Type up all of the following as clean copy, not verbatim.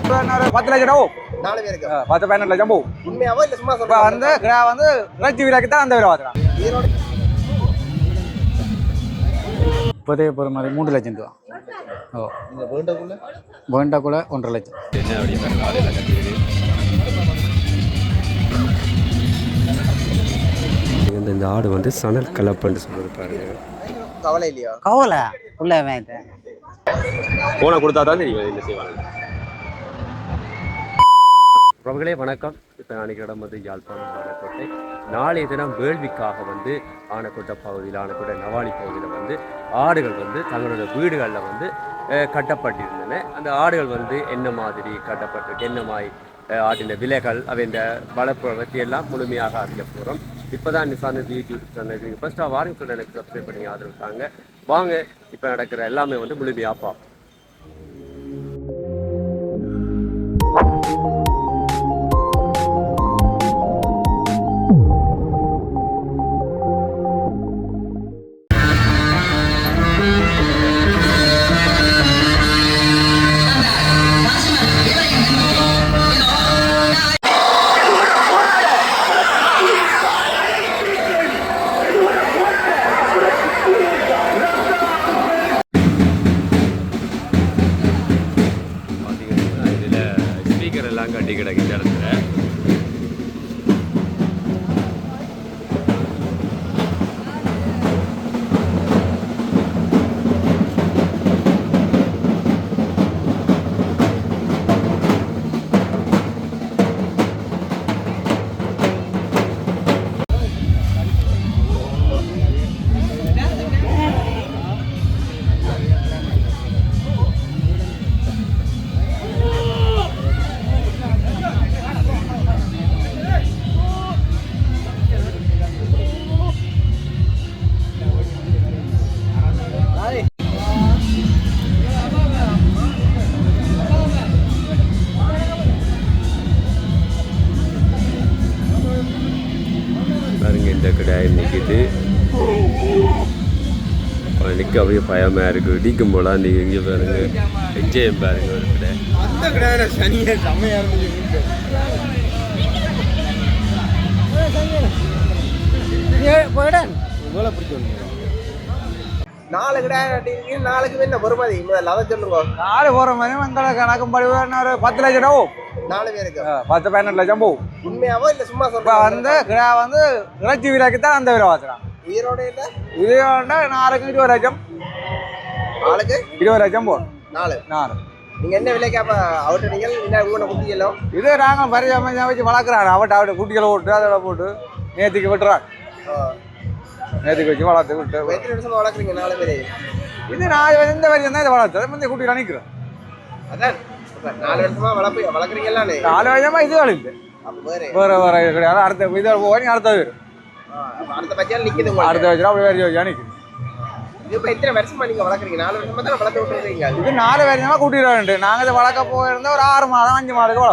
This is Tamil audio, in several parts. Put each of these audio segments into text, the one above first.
10 லட்சம் ரூபா 4 பேருக்கு 10-12 லட்சம் போகும். உண்மையாவோ இல்ல சும்மா இப்போ சொல்றேன் வந்து வந்து இறைச்சி விலைக்கு தான் அந்த விலை பார்த்துறான். ஈரோடு இப்போதைய போகிற மாதிரி 3 லட்சம் ரூபா. ஓ இந்த வேண்டக்குள்ள வேண்டாக்குள்ள 1.5 லட்சம். என்ன அப்படி காலையில் கட்டிடுது. இந்த ஆடு வந்து சணல் கலப்பன்னு சொல்லிட்டு பாருங்க. கவலை இல்லையா கவலை உள்ள வேண்டேன் போனை கொடுத்தா தான் தெரியும் என்ன செய்வாங்க. பிரபுகளே வணக்கம். இப்போ அன்றைக்கி இடம் வந்து யாழ்ப்பாணம் ஆனக்கோட்டை. நாளைய தினம் வேள்விக்காக வந்து ஆனக்கோட்டை பகுதியில் ஆனக்கோட்டை நவாலி பகுதியில் வந்து ஆடுகள் வந்து தங்களோட வீடுகளில் வந்து கட்டப்பட்டிருந்தன. அந்த ஆடுகள் வந்து என்ன மாதிரி கட்டப்பட்டிருக்கு, என்ன மாதிரி ஆட்டின விலைகள், அவை இந்த வளர்ப்பு பற்றியெல்லாம் முழுமையாக அறிய போகிறோம். இப்போ தான் நிசாந்த யூடியூப் சேனல் ஃபர்ஸ்ட்டாக வாரிங் சொல்ல எனக்கு சப்ஸ்கிரைப் பண்ணி ஆதரவுட்டாங்க. வாங்க இப்போ நடக்கிற எல்லாமே வந்து முழுமையாக பார்ப்போம். எல்லாம் கட்டி கிடக்கு இந்த இடத்துல. பாருங்க இந்த கடை நிற்கிது. நிற்க அப்படியே பயமாக இருக்குது. இடிக்கும் போல நீங்கள் எங்கே பாருங்க என்ஜாய் பாருங்க ஒரு கடை. அந்த கடை சனியே செம்மையா இருந்துச்சு. இவ்வளோ பிடிக்கும். 4 கடை நாளைக்கு என்ன பொறுமதி முதல்ல அதை சொல்லுங்க. 4 போகிற மாதிரி எங்களை கணக்கும்படி ஒரு 10 லட்சம் ரூபா போகும். 4 பேருக்கு 10-12 லட்சம் போகும். உண்மையாவோ இல்ல சும்மா இப்போ சொல்றேன் வந்து வந்து இறைச்சி விலைக்கு தான் அந்த விலை பார்த்துறான். ஈரோடு இல்ல இது வந்து 4க்கு 20 லட்சம், ஆளுக்கு 20 லட்சம் போகும். 4 நீங்க என்ன விலைக்கு அப்ப அவட்ட நீங்கள் என்ன உங்களோட குட்டியெல்லாம் இது நாங்கள் பரிசமைச்சா வச்சு வளர்க்குறாங்க. அவட்ட குட்டிகளை போட்டு அதோட போட்டு நேற்றுக்கு விட்டுறாங்க. நேற்றுக்கு வச்சு வளர்த்து விட்டு எத்தனை வருஷமா வளர்க்குறீங்க 4 பேரு? இது நான் இந்த வரைக்கும் தான் இதை வளர்த்து அதை முந்தைய குட்டியில் நிற்கிறேன். அதான் 4 வருஷமா வளர்க்குறீங்களா? 4 வருஷமா இது இல்லை. வேறு வேறு கிடையாது. அடுத்த இதை போய் அடுத்தது வரும். அடுத்த பட்சம் நிற்கிது. அடுத்த வச்சுனா அப்படி வேறு வச்சா நிற்குது. இது இப்போ எத்தனை வருஷமா நீங்கள் வளர்க்குறீங்க? 4 வருஷமா தான் வளர்த்து விட்டுருக்கீங்க. இது 4 வருஷமா கூட்டிடுவாங்க. நாங்கள் இதை வளர்க்க போயிருந்தா ஒரு 6 மாதம் 5 மாதத்துக்கு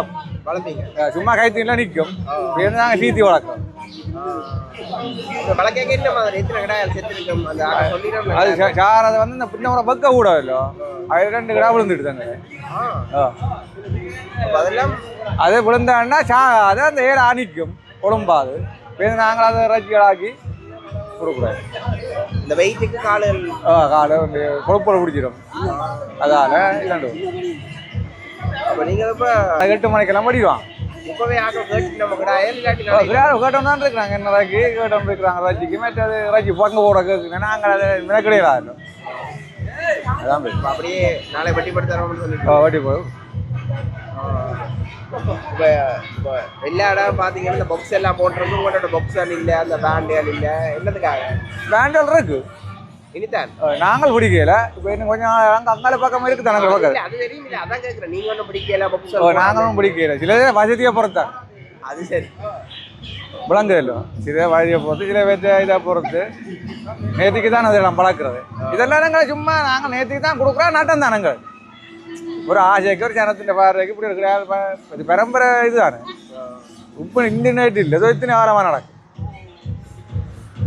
வளர்ப்பீங்க. சும்மா கைத்தீனில் நிற்கும். இருந்து நாங்கள் சீத்தி வளர்க்குறோம். வளர்க்க என்ன மாதிரி எத்தனை கடாயால் செத்துருக்கோம் அந்த சொல்லிடுறோம். அது சார் அதை வந்து இந்த பின்ன பக்க கூடாதுல்லோ, அது 2 கடை விழுந்துட்டு தாங்க. அதெல்லாம் அது விழுந்தான்னா அதை அந்த ஏழை அணிக்கும் குடும்பாது. நாங்கள் அதை இறைச்சிகளாக்கி கொடுக்கூடாது. இந்த வெயிட்டுக்கு கால் கொழுப்போட பிடிச்சிடும். அதால இல்லாண்டு அப்போ நீங்கள் இப்போ 8 மணிக்கெல்லாம் படிக்குவான். இப்போவே ஆக கேட்டு நம்ம கடாயில் கேட்டோம் தான் இருக்கிறாங்க. என்ன இறக்கி கேட்டோம் இருக்கிறாங்க இறைச்சிக்கு. மற்றது இறைச்சி பங்கு போட கேட்குங்க. நாங்கள் அதை கிடையாது. அதான் அப்படியே நாளை வட்டி போட்டு தரோம்னு சொல்லிட்டு வட்டி போய் இப்போ எல்லா இடம் பார்த்தீங்கன்னா இந்த பாக்ஸ் எல்லாம் போட்டிருக்கு. உங்களோட பாக்ஸ் இல்லை, அந்த பேண்டியல் இல்லை, என்னதுக்காக? பேண்டல் இருக்கு இனித்தான் நாங்கள் பிடிக்கல. இப்போ இன்னும் கொஞ்சம் அங்கால பக்கம் இருக்கு தானே பக்கம். அது தெரியும். அதான் கேட்குறேன். நீங்கள் ஒன்றும் பிடிக்கல பாக்ஸ்? நாங்களும் பிடிக்கல. சில வசதியை பொறுத்தான். அது சரி விளங்குது இல்லை. சில வழியை பொறுத்து சில பேர்த்து இதை பொறுத்து நேற்றுக்கு தான் அதெல்லாம் பழக்கிறது. இதெல்லாம் நாங்கள் சும்மா நாங்கள் நேற்றுக்கு தான் கொடுக்குறோம். நட்டம் தானங்கள் ஒரு ஆசைக்கு ஒரு ஜனத்தின் பார்வைக்கு இப்படி இருக்கிற இது பரம்பரை இது தானே. இப்போ இந்த நைட்டு இல்லை, ஏதோ இத்தனை வாரமாக நடக்கும்.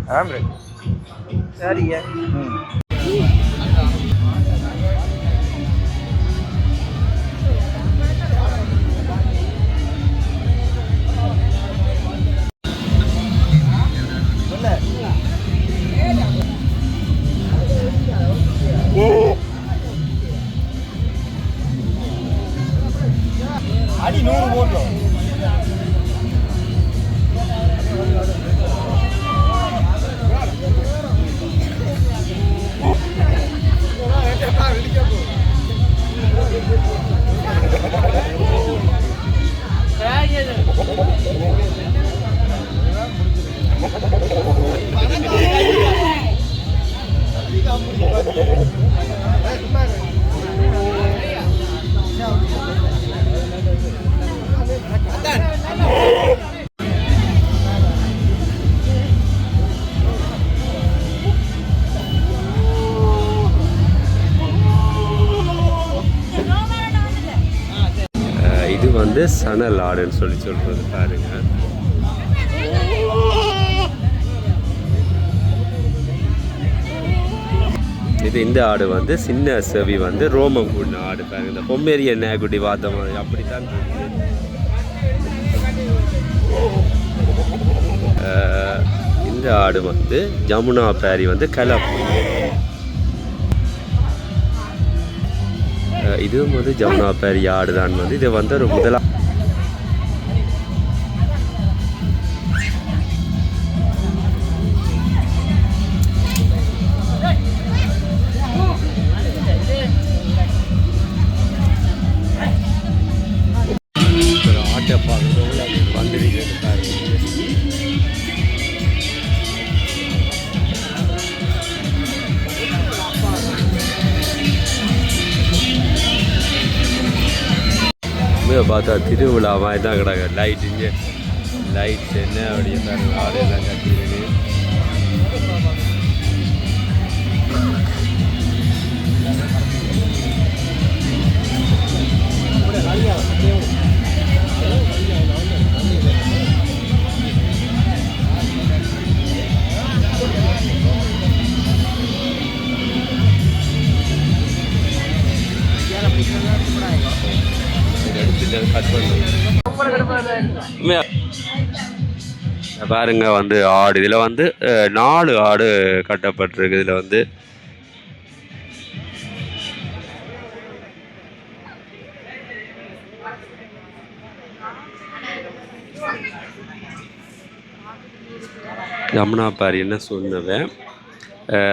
அதான் சரிங்க. இது வந்து சணல் ஆடுன்னு சொல்கிறது பாருங்க. இது இந்த ஆடு வந்து சின்ன செவி வந்து ரோமம் கூடின ஆடு பாருங்க. இந்த பொம்மேரிய நேகுடி வாத்த மாதிரி அப்படித்தான் இந்த ஆடு வந்து ஜமுனா பேரி வந்து கலப்பு. இதுவும் வந்து ஜமுனா பேரி ஆடு தான். வந்து இது வந்து ஒரு முதலா ஆட்டை பார்க்குறவங்க வந்துருக்கிறது பாருங்க. பார்த்தா திருவிழா மாதிரி தான் கிடக்கு. லைட் இங்கே லைட்ஸ் என்ன அப்படியே பாருங்க. ஆடெல்லாம் கட்டிருக்கு. பாருங்க வந்து ஆடு இதில் வந்து 4 ஆடு கட்டப்பட்டிருக்கு. இதில் வந்து ஜமுனா பாரி என்ன சொன்னவன்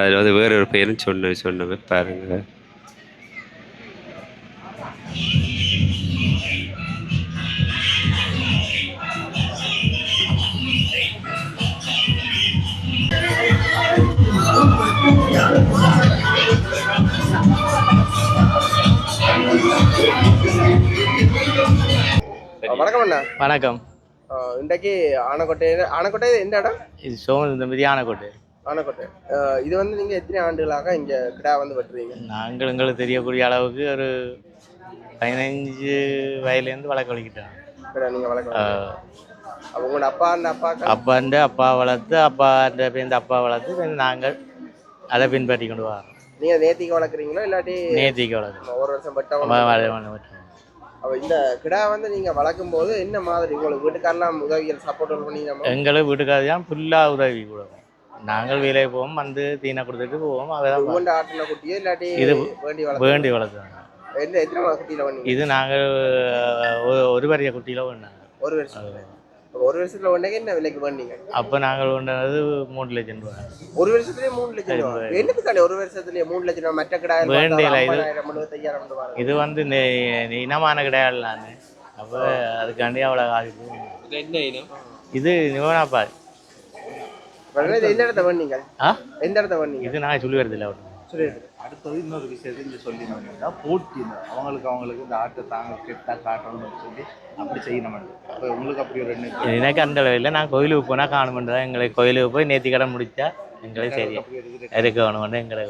அதில் வந்து வேற ஒரு பேரும் சொன்னவன் பாருங்க. வணக்கம் அண்ணா. வணக்கம். இன்றைக்கு ஆனக்கோட்டை எந்த இடம்? இது சோமந்தம்பதி ஆனக்கோட்டை. ஆனக்கோட்டை. இது வந்து நீங்கள் எத்தனை ஆண்டுகளாக இங்கே கிடா வந்து வெட்டுறீங்க? நாங்கள் எங்களுக்கு தெரியக்கூடிய அளவுக்கு ஒரு 15 வயதுலேருந்து வளர்க்க வலிக்கிட்டோம். நீங்கள் வளர்க்க அப்போ உங்களோட அப்பா வளர்த்து அப்பா வளர்த்து நாங்கள் அதை பின்பற்றி கொண்டு வரோம். நீங்கள் நேத்திக்கு வளர்க்குறீங்களோ இல்லாட்டி? நேத்திக்கு வளர்க்குறோம். ஒரு வருஷம் பட்டம். அப்போ இந்த கிடா வந்து நீங்கள் வளர்க்கும் போது என்ன மாதிரி உங்களுக்கு வீட்டுக்காரெல்லாம் உதவிகள் சப்போர்ட் பண்ணி? எங்களுக்கு வீட்டுக்காரர் தான் ஃபுல்லாக உதவி கொடுக்கும். நாங்கள் வேலையை போவோம், வந்து தீனை கொடுத்துட்டு போவோம். அதான் ஆட்டின குட்டியோ இல்லாட்டி இது வேண்டி வளர்த்துவாங்க. எத்தனை குட்டியில் பண்ணி? இது நாங்கள் ஒரு பெரிய குட்டியில் வேண்டாங்க. ஒரு வருஷத்துல ஒன்றே என்ன விலைக்கு பண்ணீங்க? அப்போ நாங்கள் கொண்டது 3 லட்சம் ரூபாய். ஒரு வருஷத்துலேயே 3 லட்சம் ரூபாய்? என்னத்துக்காண்டி ஒரு வருஷத்துலேயே 3 லட்சம் ரூபாய்? மற்ற கிடா 75,000 ரூபாய். இது வந்து இனமான கிடையாதுலான்னு. அப்போ அதுக்காண்டி அவ்வளோ ஆகுது. என்ன இனம் இது? நிவனாப்பால். எந்த இடத்த பண்ணீங்க? எந்த இடத்த பண்ணீங்க? இது நான் சொல்லி வருது இல்லை. அடுத்தது இன்னொரு விஷயத்தை இங்கே சொல்லி போட்டி அவங்களுக்கு இந்த ஆட்டை தாங்க கெட்டா காட்டணும்னு சொல்லி அப்படி செய்யணும். அப்போ உங்களுக்கு அப்படி ஒரு எண்ணம்? எனக்கு அந்த அளவில் நான் கோயிலுக்கு போனால் காணுமென்றதான். எங்களை கோயிலுக்கு போய் நேர்த்தி கடன் முடித்தா எங்களே சரி இருக்க வேணுமென்று எங்களை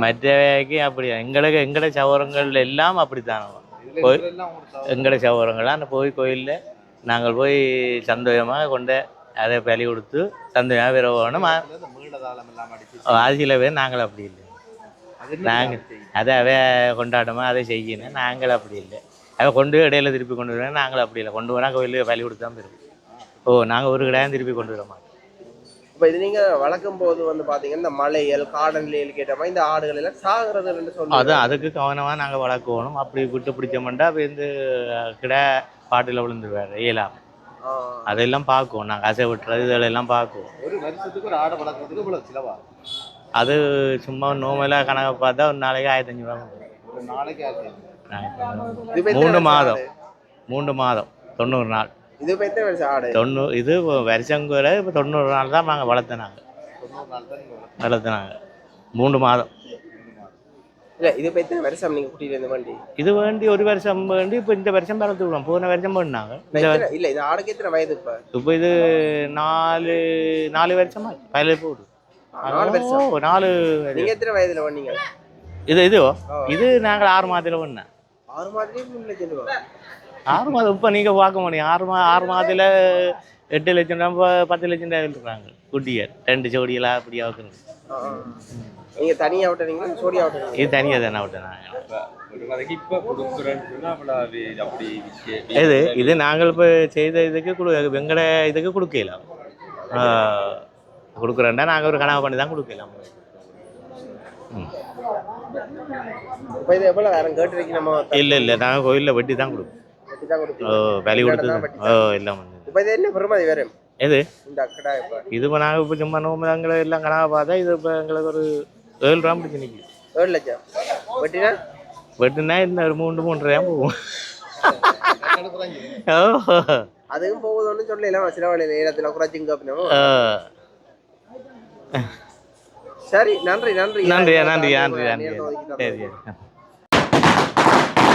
மற்றவைக்கு அப்படி எங்களோட சவரங்கள் எல்லாம் அப்படித்தான். எங்களோட சவரங்கள்லாம் அந்த கோயிலில் நாங்கள் போய் சந்தோஷமாக கொண்டு அதை பலி கொடுத்து சந்தோஷமாக விரவணும். அது சில பேர் நாங்கள் அப்படி இல்லை. நாங்கள் அதை கொண்டாட்டமாக அதை செய்யணும். நாங்கள் அப்படி இல்லை. அதை கொண்டு இடையில திருப்பி கொண்டு வருவோம். நாங்கள் அப்படி இல்லை. கொண்டு போனால் கோயிலுக்கு பலி கொடுத்து தான் போயிருக்கோம். நாங்கள் ஒரு கடையாக திருப்பி கொண்டு வர மாட்டோம். இப்போ இது நீங்க வளர்க்கும் போது வந்து பாத்தீங்கன்னா இந்த மலையல் காடநிலையில் கேட்ட மாதிரி இந்த ஆடுகள் எல்லாம் சாகுறதுன்னு சொல்லுவாங்க. அதுக்கு கவனமாக நாங்கள் வளர்க்கணும். அப்படி விட்டு பிடிச்சோம்னா அப்போ இந்த கிட பாட்டில் விழுந்துருவாரு இயலாம். அதெல்லாம் பார்க்குவோம் நாங்கள், அசை விட்டுறது இதெல்லாம் பார்க்குவோம். ஒரு வருஷத்துக்கு ஒரு ஆடை வளர்க்குறதுக்கு இவ்வளவு செலவா? அது சும்மா நோமெல்லாம் கணக்கு பார்த்தா ஒரு நாளைக்கு 1500 ரூபா. ஒரு நாளைக்கு ஆச்சு. இது இப்ப எத்தனை 3 மாதம் ஆடு? 3 மாதம் 90 நாள். இது இப்போ எத்தனை வருஷம் ஆடு? 90 இது வருஷம் கூட இப்போ 90 நாள் தான் நாங்கள் வளர்த்தினாங்க. 90 நாள் தான் நீங்க வளர்த்தினாங்க 3 மாதம். இல்ல இது இப்போ எத்தனை வருஷம் நீங்க குட்டியில இருந்து வண்டி? இது வேண்டி ஒரு வருஷம் வேண்டி இப்போ இந்த வருஷம் வளர்த்து விடுவோம். போன வருஷம் பண்ணாங்க. இல்ல இது ஆடுக்கு எத்தனை வயது இப்ப? இப்போ இது 4 வருஷமா பயில போகுது. 4 வருஷம். 4. நீங்க எத்தனை வயதுல வந்தீங்க? இதுவோ இது நாங்கள் 6 மாதத்தில் பண்ணேன். 6 மாதத்துலயே 3 லட்சம் ரூபா. 6 மாதம் இப்போ நீங்கள் பார்க்க முடியும். 6 மாதத்தில் 8 லட்சம் ரூபா 10 லட்சம் ரூபாய் இருக்கிறாங்க குட்டியர். 2 ஜோடியெல்லாம் அப்படியே வைக்கணும். நீங்க தனியா விட்டுறீங்களா சோடியா விட்டுறீங்க? இது தனியாக தானே விட்டேன் நாங்கள். இது நாங்கள் இப்போ செய்த இதுக்கு வெங்கட இதுக்கு கொடுக்கலாம். கொடுக்குறேன்டா நாங்கள் ஒரு கனவு பண்ணி தான் கொடுக்கலாம். இப்போ இது எவ்வளவு வேற கேட்டு வைக்க நம்ம? இல்லை நாங்கள் கோயிலில் வெட்டி தான் கொடுப்போம். வெட்டி தான் கொடுப்போம். விலை கொடுத்து எல்லாம் வந்து. இப்போ இது என்ன பெருமதி வேறு? எது இந்த அக்கடா இப்போ இது இப்போ நாங்கள் இப்போ சும்மா நோம்புதாங்களை எல்லாம் கனவா பார்த்தா இது இப்போ எங்களுக்கு ஒரு 7 ரூபா பிடிச்சி நிற்கி. 7 லட்சம் வெட்டினா? வெட்டினா இன்னும் ஒரு 3-3.5 போகும். அதுவும் போகுதுன்னு சொல்லலாம். சில வழியில் இடத்துல குறைச்சிங்க அப்படின்னா. சரி நன்றி நன்றி நன்றி நன்றி நன்றி நன்றி. சரி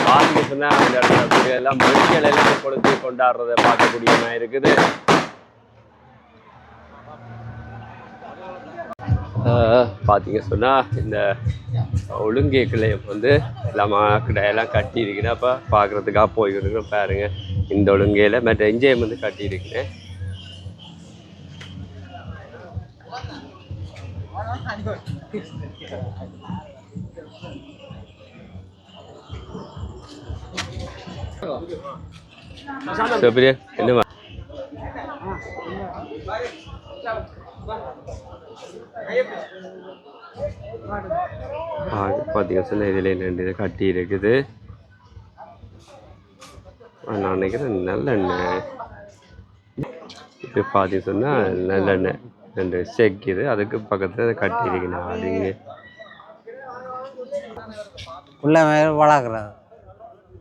பாருங்க சொன்னா அந்த இடத்துல எல்லாம் மெடிக்கல் எல்லாம் கொடுத்து கொண்டாடுறத பார்க்கக்கூடிய மாதிரி இருக்குது. பார்த்தீங்க சொன்னால் இந்த ஒழுங்கேக்களை வந்து எல்லாமா கிடையெல்லாம் கட்டி இருக்கிறேன். அப்போ பார்க்குறதுக்காக போய்க்கிறேன். பாருங்க இந்த ஒழுங்கையில் மற்ற எங்கேயும் வந்து கட்டியிருக்கிறேன். சபரியா என்னமா பார்த்தீங்க சொன்னால் இதில் 2 இதை கட்டி இருக்குது. நான் நினைக்கிறேன் நல்லெண்ணெய். இது பார்த்தீங்க சொன்னால் நல்லெண்ணெய் 2 செக்குது. அதுக்கு பக்கத்தில் கட்டி இருக்கணும். அதுங்க புள்ள மேலே வளர்க்குறது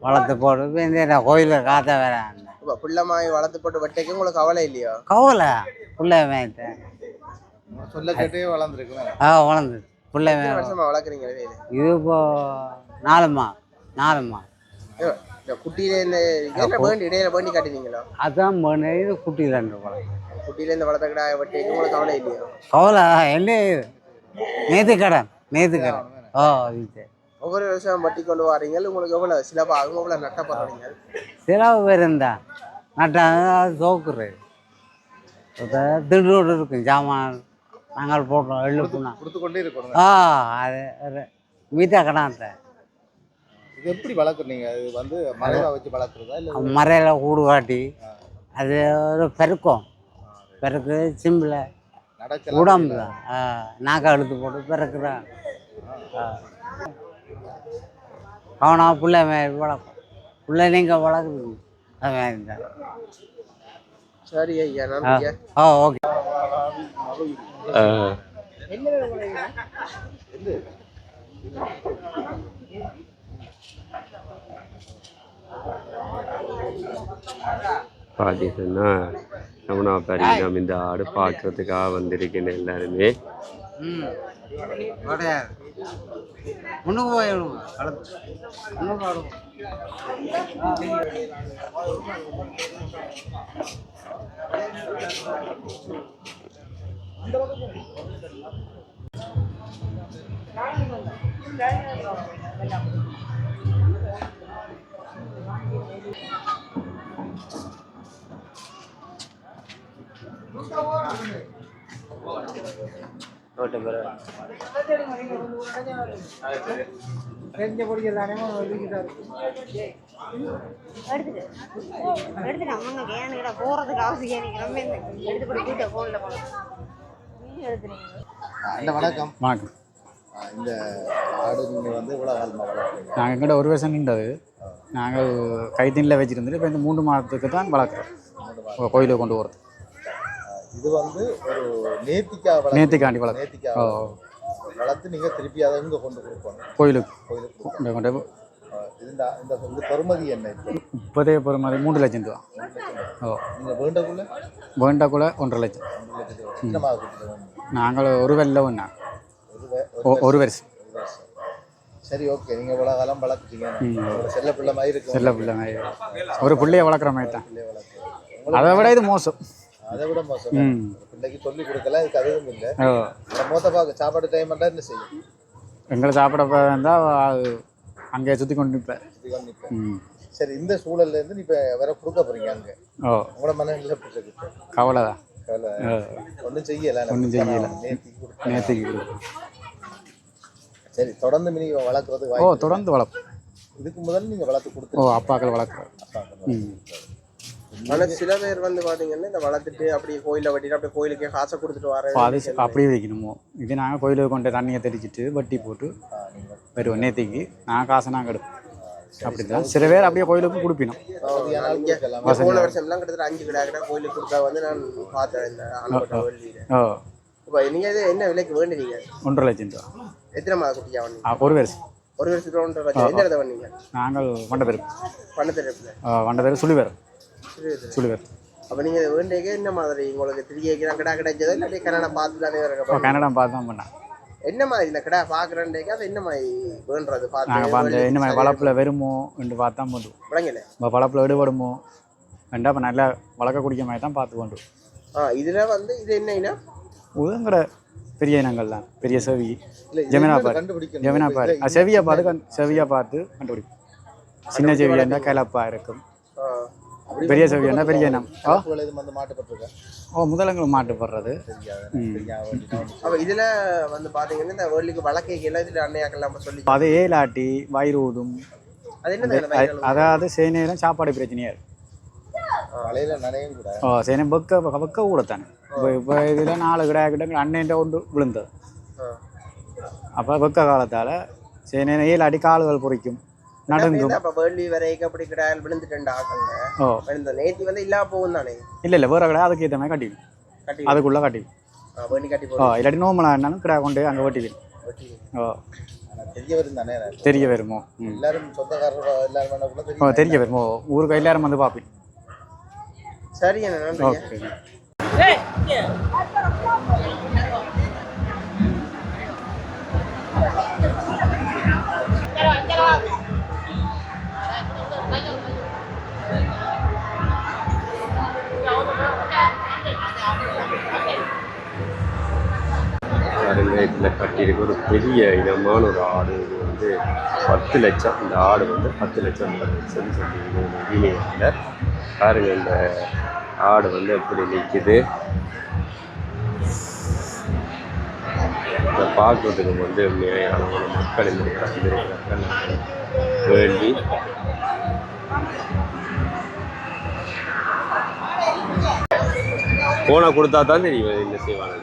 வளர்த்து போட்டு இந்த கோயிலில் காத்த வேற புள்ளமாய் வளர்த்து போட்டு வெட்டைக்கு உங்களுக்கு கவலை இல்லையா? கவலை புள்ள மேய்த்தேன் சொல்ல கேட்டே வளர்ந்துருக்குவேன். வளர்ந்து புள்ள வருஷமா வளர்க்குறீங்க? இது இப்போ 4 மா இந்த குட்டியில இந்த வேண்டி இடையில வேண்டி காட்டினீங்களா? அதான் இது குட்டியில் 2 வளர்க்கு. குட்டியில இந்த வளர்த்த கடை வெட்டைக்கு உங்களுக்கு கவலை இல்லையா? கவலை என்ன நேற்று கடன் இது ஒவ்வொரு வருஷம் வட்டி கொண்டு வரீங்க. உங்களுக்கு எவ்வளவு சிலவா ஆகும்? எவ்வளவு நட்டப்படுறீங்க? சிலவு பேர் இருந்தா நட்டா தோக்குறது திடீர்னு இருக்கும் ஜாமான் நாங்கள் போட்டோம் எழுப்புனா கொடுத்து கொண்டே இருக்கணும். அது மீட்டா கடாந்த. இது எப்படி வளர்க்குறீங்க? அது வந்து மலையில வச்சு வளர்க்குறதா இல்லை மரையில் கூடு காட்டி அது ஒரு பெருக்கு சிம்பிள் உடம்பு தான் நாக்கா எடுத்து போட்டு பிறக்குறேன். அவனா புள்ள வளர்க்கும். புள்ள நீங்கள் வளர்க்குறீங்க அது மாதிரி தான். சரி ஐயா நன்றி. ஓகே. பார்த்தீங்கன்னா ரமணா பாரி நம்ம இந்த ஆடு பார்க்கறதுக்காக வந்திருக்கேன் எல்லாருமே. முன்னுக்கு போய் எடுத்துட்டு போறதுக்கு அவசியம் எடுத்து போட்டு போன்ல போனோம். இந்த வணக்கம் வணக்கம். இந்த ஆடு நீங்கள் வந்து இவ்வளோ காலமாக வளர்க்குறீங்க? நாங்கள் எங்கிட்ட ஒரு வருஷம் நின்றது. நாங்கள் கைத்தீனில் வச்சுருந்துட்டு இப்போ இந்த 3 மாதத்துக்கு தான் வளர்க்குறோம். கோயிலுக்கு கொண்டு போகிறது. இது வந்து ஒரு நேர்த்திக்காக நேர்த்திக்காண்டி வளர்க்குறோம். நேர்த்திக்காக வளர்த்து நீங்கள் திருப்பி அதை இங்கே கொண்டு கொடுப்போம் கோயிலுக்கு கோயிலுக்கு கொண்டு இந்த பெருமதி என்ன இப்போ? இப்போதே ஒரு மாதிரி 3 லட்சம் ரூபா. நீங்கள் வேண்டக்குள்ள வேண்டாக்குள்ள 1.5 லட்சம். சின்னமாக கொடுத்துருவோம். நாங்கள் ஒரு வெள்ளம் ஒன்றா ஒரு வருஷம். சரி, ஓகே. நீங்கள் இவ்வளோ காலம் வளர்த்துட்டீங்க. செல்ல பிள்ளை மாதிரி இருக்கு. செல்ல பிள்ளை மாதிரி ஒரு பிள்ளைய வளர்க்குற மாதிரி தான். அதை விட இது மோசம். அதை விட மோசம். பிள்ளைக்கு சொல்லி கொடுக்கல, இதுக்கு அதுவும் இல்லை. மோத்த பார்க்க சாப்பாடு டைம் பண்ணா என்ன செய்யும்? எங்களை சாப்பிட இருந்தால் அங்கே சுற்றி கொண்டு நிற்பேன். சரி, இந்த சூழல்ல இருந்து இப்போ வேற கொடுக்க போறீங்க அங்கே. உங்களோட மனநிலை எப்படி இருக்கு? கவலை தான். ஒன்றும் செய்யலை. நேர்த்திக்கு கொடுக்கும். சரி, தொடர்ந்து நீங்கள் வளர்க்குறது தொடர்ந்து வளர்ப்போம். இதுக்கு முதல்ல நீங்கள் வளர்த்து கொடுத்து அப்பாக்கள் வளர்க்குறோம். ஆனால் சில பேர் வந்து பார்த்தீங்கன்னா இந்த வளர்த்துட்டு அப்படியே கோயிலில் வெட்டிட்டு அப்படியே கோயிலுக்கே காசை கொடுத்துட்டு வர அது அப்படியே வைக்கணுமோ. இது நாங்கள் கோயிலுக்கு கொண்டு தண்ணியை தெளிச்சிட்டு வட்டி போட்டு வருவோம். நேர்த்திக்கு நான் காசை நாங்கள் எடுப்போம். அப்படி தான் சில பேர் அப்படியே கோயிலுக்கும் கொடுப்பினோம். போன வருஷம்லாம் கிட்டத்தட்ட 5 கிடா கோயிலுக்கு கொடுத்தா வந்து நான் பார்த்தேன். இப்போ நீங்கள் இது என்ன விலைக்கு வேண்டுறீங்க? 1.5 லட்சம் ரூபா. எத்தனை மாத குட்டியா வந்தீங்க? ஒரு வருஷம். ஒரு வருஷத்துக்கு 1.5 லட்சம். எந்த இடத்த வந்தீங்க? நாங்கள் வண்டபெரு. வண்டபெரு சுழிவேர். அப்போ நீங்கள் இதை வேண்டியக்கே என்ன மாதிரி உங்களுக்கு திருக்கி கிடா கிடைச்சதோ இல்லை கன்னடா பார்த்து தானே இருக்க? கன்னடா பார்த்து தான் பண்ணேன். என்ன மாதிரி இந்த கிடா பார்க்குறேன்டே அது என்ன மாதிரி வேண்டுறது பார்த்து நாங்கள் பார்த்து என்ன மாதிரி வளர்ப்பில் வருமோ என்று பார்த்தா போதும். விளங்கல இப்போ வளர்ப்பில் விடுபடுமோ வேண்டா இப்போ நல்லா வளர்க்க குடிக்க மாதிரி தான் பார்த்து கொண்டு. இதில் வந்து இது என்னன்னா உதங்கட பெரிய இனங்கள் தான். பெரிய செவி ஜெமினாப்பார். ஜெமினாப்பார் செவியை பார்த்து கண்டுபிடிக்கும். சின்ன செவியாக இருந்தால் கிளப்பாக இருக்கும். பெரிய செவி என்ன பெரிய இனம். முதலங்களும் மாட்டுப்படுறது. அப்போ இதில் வந்து பார்த்தீங்கன்னா இந்த வேர்ல்டுக்கு வழக்கைகள் இதில் அன்னையாக்கெல்லாம் சொல்லி அது ஏலாட்டி வயிறு ஊதும். அது என்ன? அதாவது சில நேரம் சாப்பாடு பிரச்சனையாக இருக்கும். சேனை வெக்க கூடத்தானே. இப்போ இதில் 4 கிட்ட அண்ணன் ஒன்று விழுந்தது. அப்போ வெக்க காலத்தால் சில நேரம் ஏலாட்டி கால்கள் பொறிக்கும், நடுங்கும். இல்லை வேற கடை அதுக்கு ஏற்ற மாதிரி கட்டிக்கும். அதுக்குள்ளே கட்டிக்கும். இல்லாட்டி நோமலாக இருந்தாலும் கிடா கொண்டு அங்கே வெட்டிக்கும். தெரிய வருமோ. தெரிய வருமோ. ஊருக்கு எல்லாரும் வந்து பார்ப்பேன். சரி, ஓகே. இதில் கட்டியிருக்க ஒரு பெரிய இனமான ஒரு ஆடு. இது வந்து 10 லட்சம். இந்த ஆடு வந்து 10 லட்சம் சொல்லி பாருங்க. இந்த ஆடு வந்து எப்படி நிற்குது இதை பார்க்குறதுக்கு வந்து அளவான மக்கள் இந்த இருக்கிறார்கள். வேண்டி போனை கொடுத்தா தான் தெரியும் என்ன செய்வாங்க.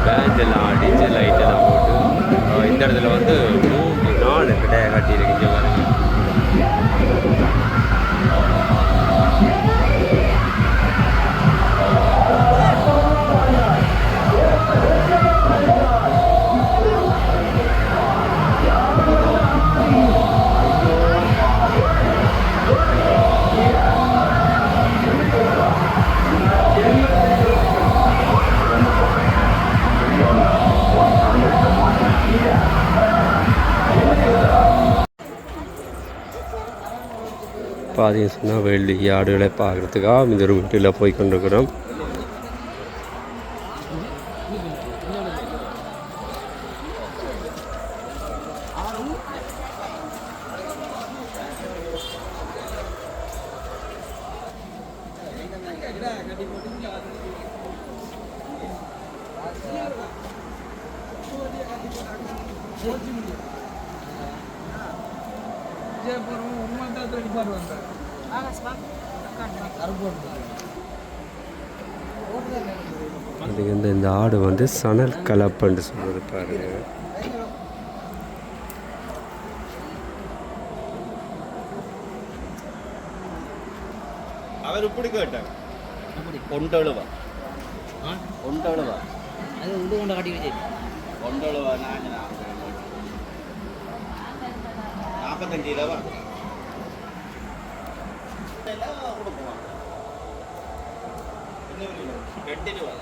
பேண்ட் எல்லாம் அடித்து லைட்டெல்லாம் போட்டு இந்த இடத்துல வந்து 3-4 கிடையாது கட்டியிருக்கு பாருங்க. பார்த்தீங்க சொன்னால் வெள்ளி ஆடுகளை பார்க்குறதுக்காக இந்த ஒரு வீட்டில் போய் கொண்டிருக்கிறோம். அதுக்கு இந்த ஆடு வந்து சணல் கலப்புன்னு சொல்றது பாருங்க. அவர் இப்படி கேட்டார் கொண்டழுவா அது உண்டு கொண்ட காட்டி வச்சு கொண்டழுவா 45 ரூபா 8 ரூபா